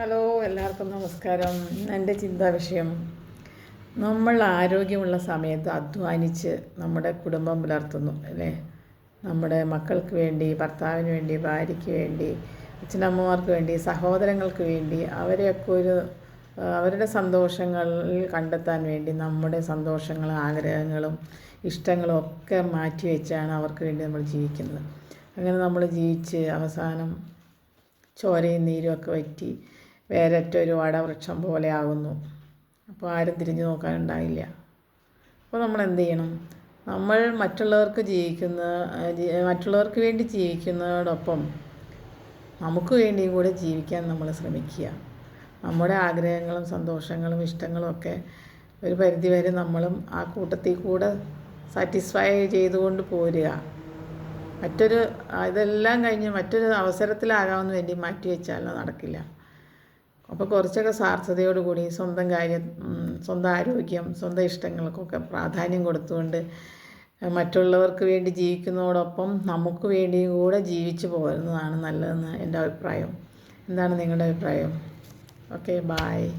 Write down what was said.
Hello, എല്ലാവർക്കും നമസ്കാരം. എൻ്റെ ചിന്താ വിഷയം, നമ്മൾ ആരോഗ്യമുള്ള സമയത്ത് അധ്വാനിച്ച് നമ്മുടെ കുടുംബം പുലർത്തുന്നു അല്ലേ? നമ്മുടെ മക്കൾക്ക് വേണ്ടി, ഭർത്താവിന് വേണ്ടി, ഭാര്യയ്ക്ക് വേണ്ടി, അച്ഛനമ്മമാർക്ക് വേണ്ടി, സഹോദരങ്ങൾക്ക് വേണ്ടി, അവരുടെ സന്തോഷങ്ങളിൽ കണ്ടെത്താൻ വേണ്ടി നമ്മുടെ സന്തോഷങ്ങളും ആഗ്രഹങ്ങളും ഇഷ്ടങ്ങളും ഒക്കെ മാറ്റി വെച്ചാണ് അവർക്ക് വേണ്ടി നമ്മൾ ജീവിക്കുന്നത്. അങ്ങനെ നമ്മൾ ജീവിച്ച് അവസാനം ചോരയും നീരും ഒക്കെ വറ്റി വേരറ്റ ഒരു വടവൃക്ഷം പോലെ ആകുന്നു. അപ്പോൾ ആരും തിരിഞ്ഞു നോക്കാനുണ്ടായില്ല. അപ്പോൾ നമ്മൾ എന്ത് ചെയ്യണം? നമ്മൾ മറ്റുള്ളവർക്ക് വേണ്ടി ജീവിക്കുന്നതോടൊപ്പം നമുക്ക് വേണ്ടിയും കൂടെ ജീവിക്കാൻ നമ്മൾ ശ്രമിക്കുക. നമ്മുടെ ആഗ്രഹങ്ങളും സന്തോഷങ്ങളും ഇഷ്ടങ്ങളും ഒക്കെ ഒരു പരിധിവരെ നമ്മളും ആ കൂട്ടത്തിൽ കൂടെ സാറ്റിസ്ഫൈ ചെയ്തുകൊണ്ട് പോരുക. ഇതെല്ലാം കഴിഞ്ഞ് മറ്റൊരു അവസരത്തിലാകാമെന്ന് വേണ്ടി മാറ്റി വെച്ചാൽ നടക്കില്ല. അപ്പോൾ കുറച്ചൊക്കെ സ്വാർത്ഥതയോടുകൂടി സ്വന്തം ആരോഗ്യം, സ്വന്തം ഇഷ്ടങ്ങൾക്കൊക്കെ പ്രാധാന്യം കൊടുത്തുകൊണ്ട് മറ്റുള്ളവർക്ക് വേണ്ടി ജീവിക്കുന്നതോടൊപ്പം നമുക്ക് വേണ്ടിയും കൂടെ ജീവിച്ചു പോകുന്നതാണ് നല്ലതെന്ന് എൻ്റെ അഭിപ്രായം. എന്താണ് നിങ്ങളുടെ അഭിപ്രായം? Okay, bye.